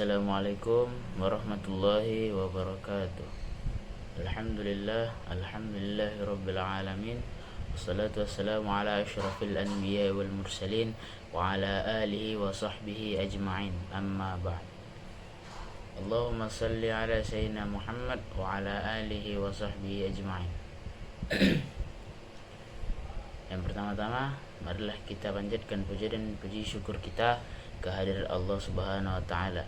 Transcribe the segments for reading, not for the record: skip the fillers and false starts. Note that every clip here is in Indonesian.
Assalamualaikum warahmatullahi wabarakatuh. Alhamdulillahi rabbil alamin. Wassalatu wassalamu ala asyrafil anbiya wal mursalin wa ala alihi wa sahbihi ajma'in. Amma ba'd. Allahumma salli ala sayyidina Muhammad wa ala alihi wa sahbihi ajma'in. Yang pertama-tama, marilah kita panjatkan puji dan puji syukur kita kehadirat Allah Subhanahu wa taala,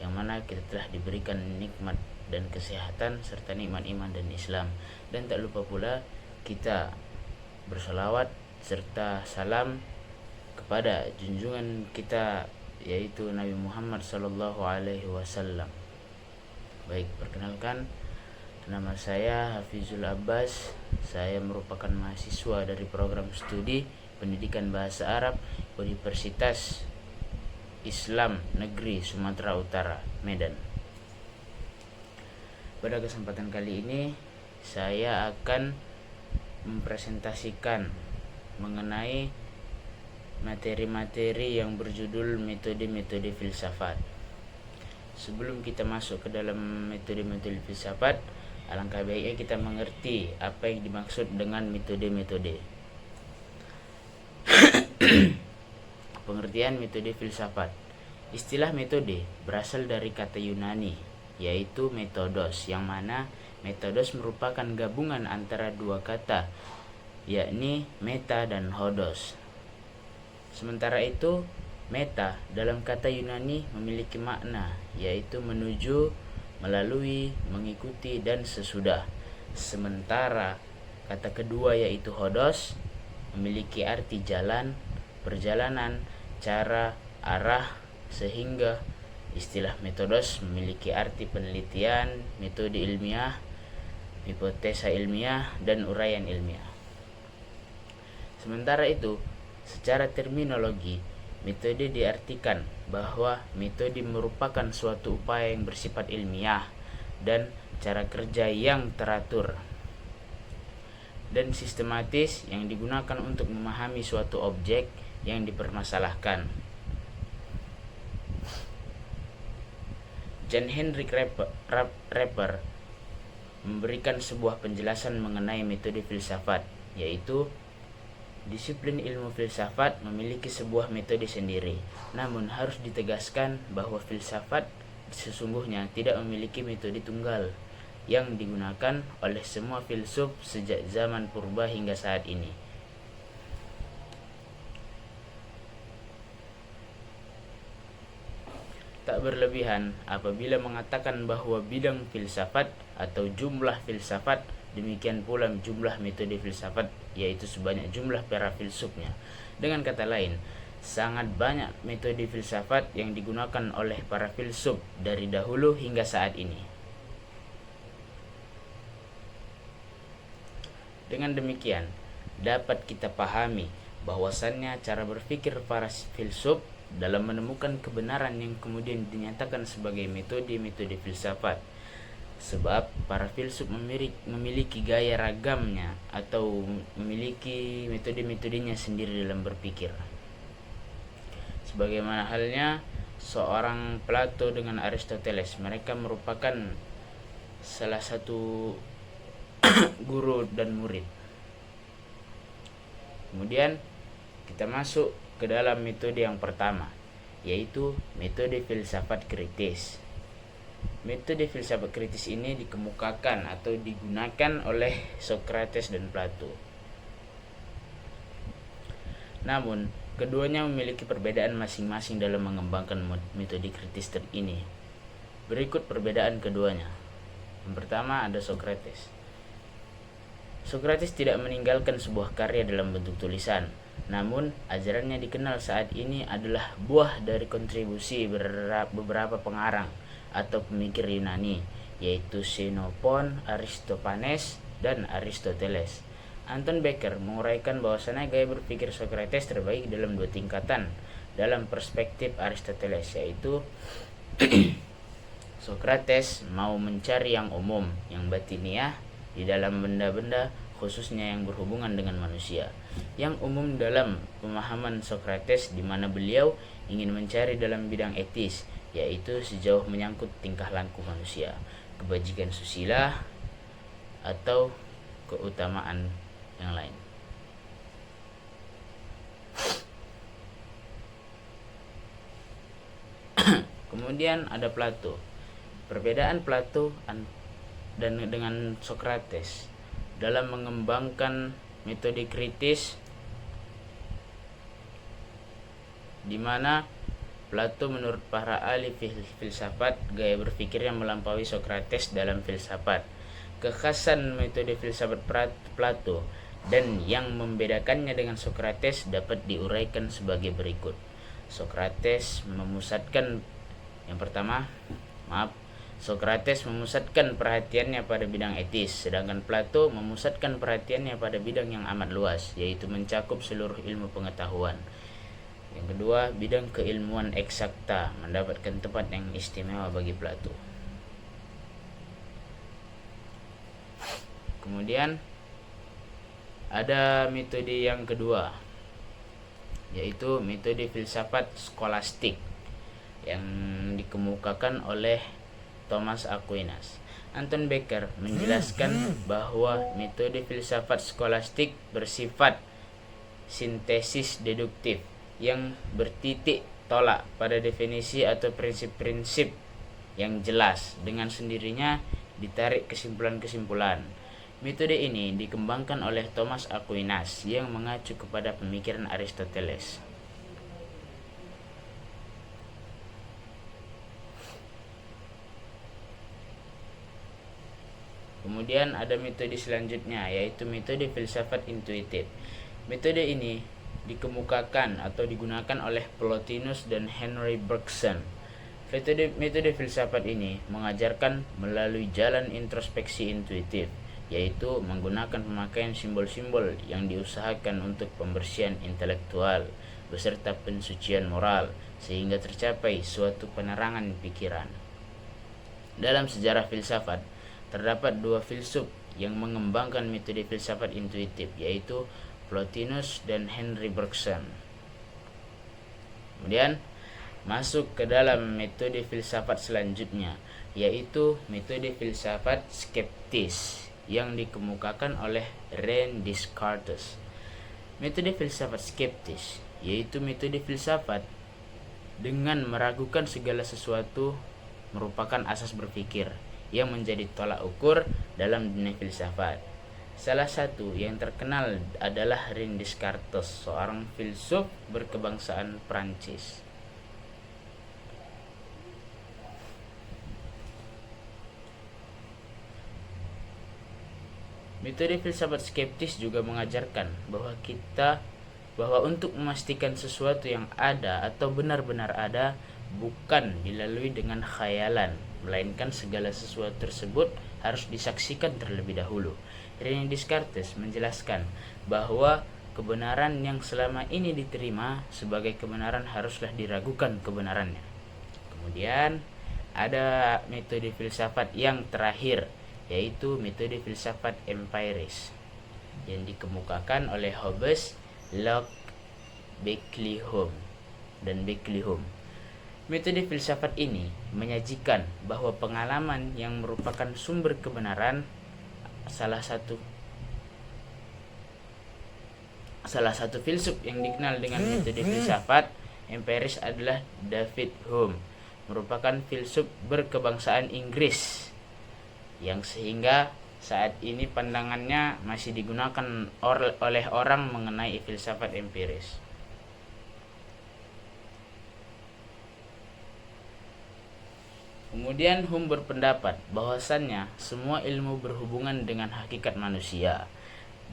yang mana kita telah diberikan nikmat dan kesehatan serta nikmat iman dan Islam. Dan tak lupa pula kita bersalawat serta salam kepada junjungan kita, yaitu Nabi Muhammad sallallahu alaihi wasallam. Baik, perkenalkan, nama saya Hafizul Abbas. Saya merupakan mahasiswa dari program studi pendidikan bahasa Arab Universitas Islam Negeri Sumatera Utara, Medan. Pada kesempatan kali ini saya akan mempresentasikan mengenai materi-materi yang berjudul metode-metode filsafat. Sebelum kita masuk ke dalam metode-metode filsafat, alangkah baiknya kita mengerti apa yang dimaksud dengan metode-metode. Pengertian metode filsafat. Istilah metode berasal dari kata Yunani, yaitu metodos, yang mana metodos merupakan gabungan antara dua kata, yakni meta dan hodos. Sementara itu, meta dalam kata Yunani memiliki makna, yaitu menuju, melalui, mengikuti, dan sesudah. Sementara kata kedua, yaitu hodos, memiliki arti jalan, perjalanan, cara, arah, sehingga istilah metodos memiliki arti penelitian, metode ilmiah, hipotesa ilmiah, dan uraian ilmiah. Sementara itu, secara terminologi, metode diartikan bahwa metode merupakan suatu upaya yang bersifat ilmiah dan cara kerja yang teratur dan sistematis yang digunakan untuk memahami suatu objek yang dipermasalahkan. Jan Hendrik Rapper memberikan sebuah penjelasan mengenai metode filsafat, yaitu disiplin ilmu filsafat memiliki sebuah metode sendiri. Namun harus ditegaskan bahwa filsafat sesungguhnya tidak memiliki metode tunggal yang digunakan oleh semua filsuf sejak zaman purba hingga saat ini. Tak berlebihan apabila mengatakan bahwa bidang filsafat atau jumlah filsafat, demikian pula jumlah metode filsafat, yaitu sebanyak jumlah para filsufnya. Dengan kata lain, sangat banyak metode filsafat yang digunakan oleh para filsuf dari dahulu hingga saat ini. Dengan demikian, dapat kita pahami bahwasannya cara berpikir para filsuf dalam menemukan kebenaran yang kemudian dinyatakan sebagai metode-metode filsafat. Sebab para filsuf memiliki gaya ragamnya atau memiliki metode-metodenya sendiri dalam berpikir. Sebagaimana halnya seorang Plato dengan Aristoteles, mereka merupakan salah satu guru dan murid. Kemudian kita masuk ke dalam metode yang pertama, yaitu metode filsafat kritis. Metode filsafat kritis ini dikemukakan atau digunakan oleh Socrates dan Plato. Namun, keduanya memiliki perbedaan masing-masing dalam mengembangkan metode kritis ini. Berikut perbedaan keduanya. Yang pertama ada Socrates. Socrates tidak meninggalkan sebuah karya dalam bentuk tulisan. Namun, ajarannya dikenal saat ini adalah buah dari kontribusi beberapa pengarang atau pemikir Yunani, yaitu Xenophon, Aristophanes, dan Aristoteles. Anton Becker menguraikan bahwasannya gaya berpikir Socrates terbagi dalam dua tingkatan dalam perspektif Aristoteles, yaitu Socrates mau mencari yang umum, yang batiniah di dalam benda-benda, khususnya yang berhubungan dengan manusia. Yang umum dalam pemahaman Socrates, di mana beliau ingin mencari dalam bidang etis, yaitu sejauh menyangkut tingkah laku manusia, kebajikan susila, atau keutamaan yang lain. Kemudian ada Plato. Perbedaan Plato dan dengan Socrates dalam mengembangkan metode kritis, di mana Plato menurut para ahli filsafat gaya berpikirnya melampaui Socrates dalam filsafat. Kekhasan metode filsafat Plato dan yang membedakannya dengan Socrates dapat diuraikan sebagai berikut. Socrates memusatkan Socrates memusatkan perhatiannya pada bidang etis, sedangkan Plato memusatkan perhatiannya pada bidang yang amat luas, yaitu mencakup seluruh ilmu pengetahuan. Yang kedua, bidang keilmuan eksakta mendapatkan tempat yang istimewa bagi Plato. Kemudian ada metode yang kedua, yaitu metode filsafat skolastik yang dikemukakan oleh Thomas Aquinas. Anton Becker menjelaskan bahwa metode filsafat skolastik bersifat sintesis deduktif yang bertitik tolak pada definisi atau prinsip-prinsip yang jelas, dengan sendirinya ditarik kesimpulan-kesimpulan. Metode ini dikembangkan oleh Thomas Aquinas yang mengacu kepada pemikiran Aristoteles. Kemudian ada metode selanjutnya, yaitu metode filsafat intuitif. Metode ini dikemukakan atau digunakan oleh Plotinus dan Henry Bergson. Metode filsafat ini mengajarkan melalui jalan introspeksi intuitif, yaitu menggunakan pemakaian simbol-simbol yang diusahakan untuk pembersihan intelektual beserta pensucian moral, sehingga tercapai suatu penerangan pikiran. Dalam sejarah filsafat, terdapat dua filsuf yang mengembangkan metode filsafat intuitif, yaitu Plotinus dan Henry Bergson. Kemudian masuk ke dalam metode filsafat selanjutnya, yaitu metode filsafat skeptis yang dikemukakan oleh René Descartes. Metode filsafat skeptis yaitu metode filsafat dengan meragukan segala sesuatu merupakan asas berpikir yang menjadi tolak ukur dalam dunia filsafat. Salah satu yang terkenal adalah René Descartes, seorang filsuf berkebangsaan Prancis. Metode filsafat skeptis juga mengajarkan bahwa untuk memastikan sesuatu yang ada atau benar-benar ada bukan dilalui dengan khayalan, melainkan segala sesuatu tersebut harus disaksikan terlebih dahulu. René Descartes menjelaskan bahwa kebenaran yang selama ini diterima sebagai kebenaran haruslah diragukan kebenarannya. Kemudian ada metode filsafat yang terakhir, yaitu metode filsafat empiris yang dikemukakan oleh Hobbes, Locke, dan Beckleyhum. Metode filsafat ini menyajikan bahwa pengalaman yang merupakan sumber kebenaran. Salah satu filsuf yang dikenal dengan metode filsafat empiris adalah David Hume, merupakan filsuf berkebangsaan Inggris yang sehingga saat ini pandangannya masih digunakan oleh orang mengenai filsafat empiris. Kemudian Hume berpendapat bahwasannya semua ilmu berhubungan dengan hakikat manusia,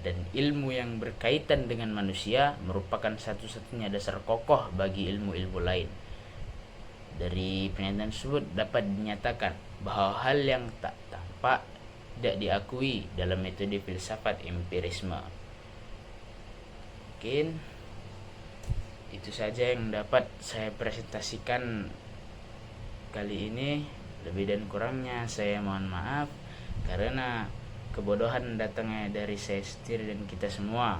dan ilmu yang berkaitan dengan manusia merupakan satu-satunya dasar kokoh bagi ilmu-ilmu lain. Dari pernyataan tersebut dapat dinyatakan bahwa hal yang tak tampak tidak diakui dalam metode filsafat empirisme. Mungkin itu saja yang dapat saya presentasikan kali ini. Lebih dan kurangnya saya mohon maaf, karena kebodohan datangnya dari saya sendiri dan kita semua,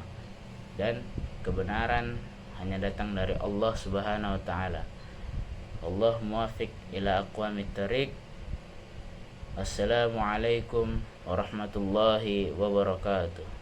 dan kebenaran hanya datang dari Allah Subhanahu wa taala. Allah muwafiq ila aqwamit thariq. Assalamualaikum warahmatullahi wabarakatuh.